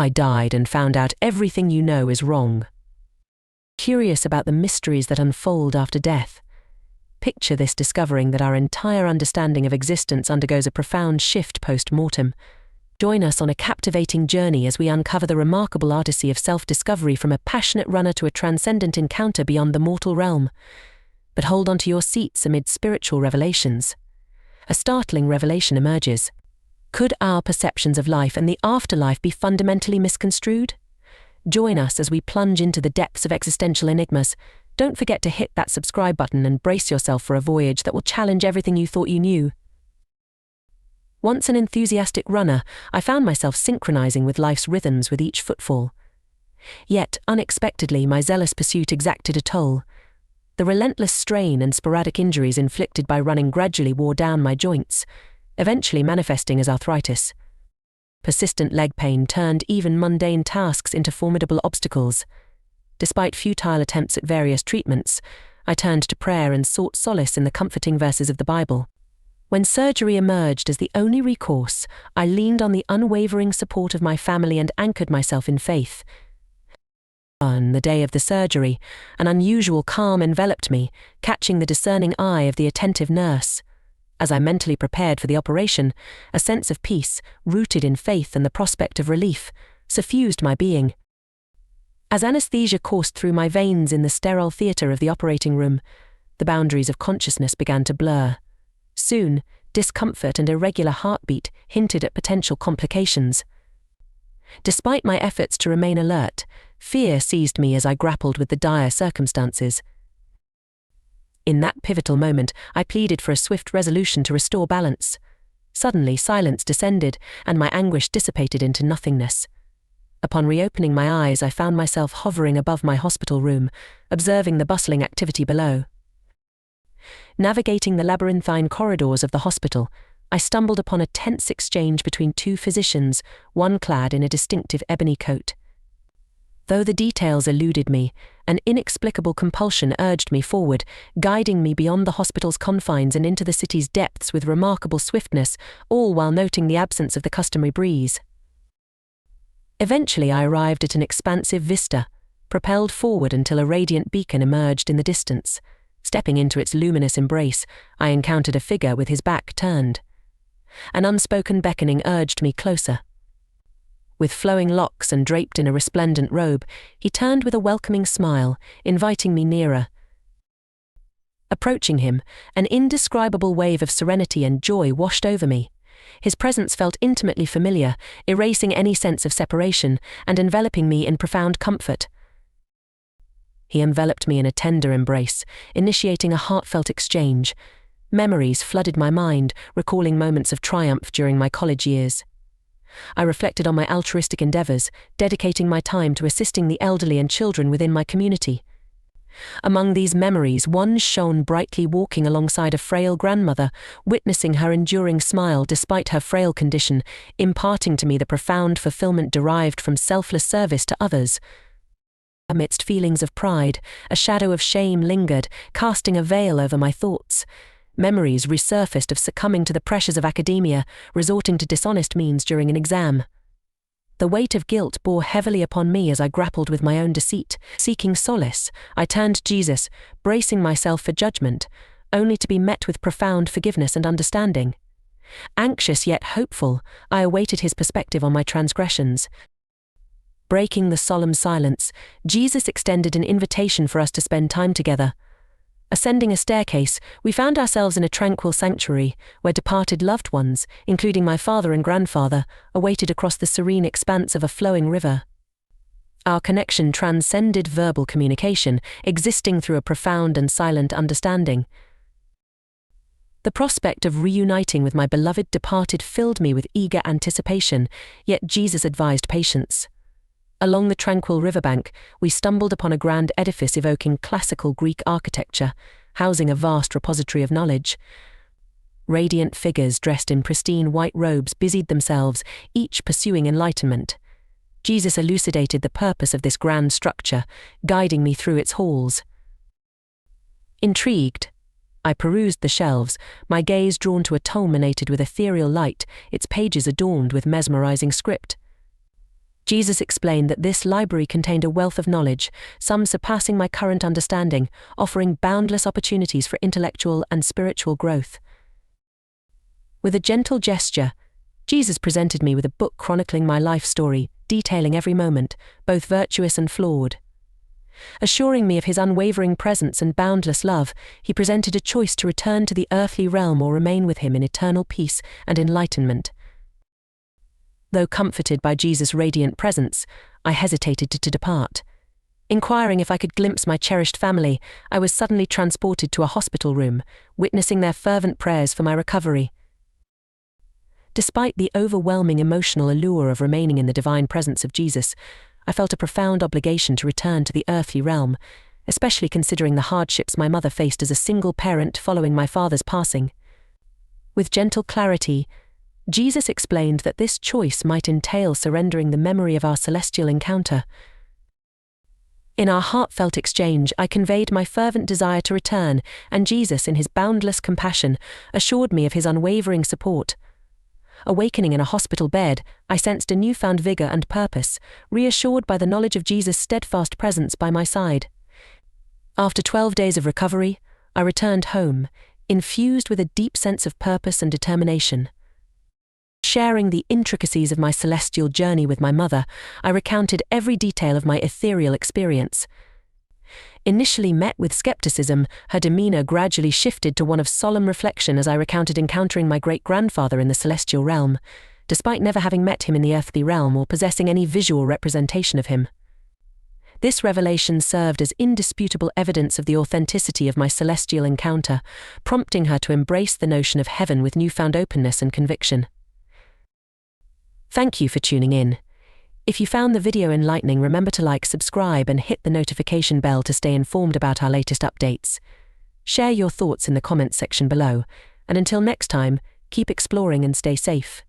I died and found out everything you know is wrong. Curious about the mysteries that unfold after death, picture this discovering that our entire understanding of existence undergoes a profound shift post-mortem. Join us on a captivating journey as we uncover the remarkable artistry of self-discovery, from a passionate runner to a transcendent encounter beyond the mortal realm. But hold on to your seats amid spiritual revelations. A startling revelation emerges. Could our perceptions of life and the afterlife be fundamentally misconstrued? Join us as we plunge into the depths of existential enigmas. Don't forget to hit that subscribe button and brace yourself for a voyage that will challenge everything you thought you knew. Once an enthusiastic runner, I found myself synchronizing with life's rhythms with each footfall. Yet, unexpectedly, my zealous pursuit exacted a toll. The relentless strain and sporadic injuries inflicted by running gradually wore down my joints, eventually manifesting as arthritis. Persistent leg pain turned even mundane tasks into formidable obstacles. Despite futile attempts at various treatments, I turned to prayer and sought solace in the comforting verses of the Bible. When surgery emerged as the only recourse, I leaned on the unwavering support of my family and anchored myself in faith. On the day of the surgery, an unusual calm enveloped me, catching the discerning eye of the attentive nurse. As I mentally prepared for the operation, a sense of peace, rooted in faith and the prospect of relief, suffused my being. As anesthesia coursed through my veins in the sterile theatre of the operating room, the boundaries of consciousness began to blur. Soon, discomfort and irregular heartbeat hinted at potential complications. Despite my efforts to remain alert, fear seized me as I grappled with the dire circumstances. In that pivotal moment, I pleaded for a swift resolution to restore balance. Suddenly, silence descended, and my anguish dissipated into nothingness. Upon reopening my eyes, I found myself hovering above my hospital room, observing the bustling activity below. Navigating the labyrinthine corridors of the hospital, I stumbled upon a tense exchange between two physicians, one clad in a distinctive ebony coat. Though the details eluded me, an inexplicable compulsion urged me forward, guiding me beyond the hospital's confines and into the city's depths with remarkable swiftness, all while noting the absence of the customary breeze. Eventually I arrived at an expansive vista, propelled forward until a radiant beacon emerged in the distance. Stepping into its luminous embrace, I encountered a figure with his back turned. An unspoken beckoning urged me closer. With flowing locks and draped in a resplendent robe, he turned with a welcoming smile, inviting me nearer. Approaching him, an indescribable wave of serenity and joy washed over me. His presence felt intimately familiar, erasing any sense of separation and enveloping me in profound comfort. He enveloped me in a tender embrace, initiating a heartfelt exchange. Memories flooded my mind, recalling moments of triumph during my college years. I reflected on my altruistic endeavors, dedicating my time to assisting the elderly and children within my community. Among these memories, one shone brightly walking alongside a frail grandmother, witnessing her enduring smile despite her frail condition, imparting to me the profound fulfillment derived from selfless service to others. Amidst feelings of pride, a shadow of shame lingered, casting a veil over my thoughts. Memories resurfaced of succumbing to the pressures of academia, resorting to dishonest means during an exam. The weight of guilt bore heavily upon me as I grappled with my own deceit. Seeking solace, I turned to Jesus, bracing myself for judgment, only to be met with profound forgiveness and understanding. Anxious yet hopeful, I awaited his perspective on my transgressions. Breaking the solemn silence, Jesus extended an invitation for us to spend time together. Ascending a staircase, we found ourselves in a tranquil sanctuary where departed loved ones, including my father and grandfather, awaited across the serene expanse of a flowing river. Our connection transcended verbal communication, existing through a profound and silent understanding. The prospect of reuniting with my beloved departed filled me with eager anticipation, yet Jesus advised patience. Along the tranquil riverbank, we stumbled upon a grand edifice evoking classical Greek architecture, housing a vast repository of knowledge. Radiant figures dressed in pristine white robes busied themselves, each pursuing enlightenment. Jesus elucidated the purpose of this grand structure, guiding me through its halls. Intrigued, I perused the shelves, my gaze drawn to a tome ornated with ethereal light, its pages adorned with mesmerizing script. Jesus explained that this library contained a wealth of knowledge, some surpassing my current understanding, offering boundless opportunities for intellectual and spiritual growth. With a gentle gesture, Jesus presented me with a book chronicling my life story, detailing every moment, both virtuous and flawed. Assuring me of his unwavering presence and boundless love, he presented a choice to return to the earthly realm or remain with him in eternal peace and enlightenment. Though comforted by Jesus' radiant presence, I hesitated to depart. Inquiring if I could glimpse my cherished family, I was suddenly transported to a hospital room, witnessing their fervent prayers for my recovery. Despite the overwhelming emotional allure of remaining in the divine presence of Jesus, I felt a profound obligation to return to the earthly realm, especially considering the hardships my mother faced as a single parent following my father's passing. With gentle clarity, Jesus explained that this choice might entail surrendering the memory of our celestial encounter. In our heartfelt exchange, I conveyed my fervent desire to return, and Jesus, in his boundless compassion, assured me of his unwavering support. Awakening in a hospital bed, I sensed a newfound vigor and purpose, reassured by the knowledge of Jesus' steadfast presence by my side. After 12 days of recovery, I returned home, infused with a deep sense of purpose and determination. Sharing the intricacies of my celestial journey with my mother, I recounted every detail of my ethereal experience. Initially met with skepticism, her demeanor gradually shifted to one of solemn reflection as I recounted encountering my great-grandfather in the celestial realm, despite never having met him in the earthly realm or possessing any visual representation of him. This revelation served as indisputable evidence of the authenticity of my celestial encounter, prompting her to embrace the notion of heaven with newfound openness and conviction. Thank you for tuning in. If you found the video enlightening, remember to like, subscribe, and hit the notification bell to stay informed about our latest updates. Share your thoughts in the comments section below, and until next time, keep exploring and stay safe.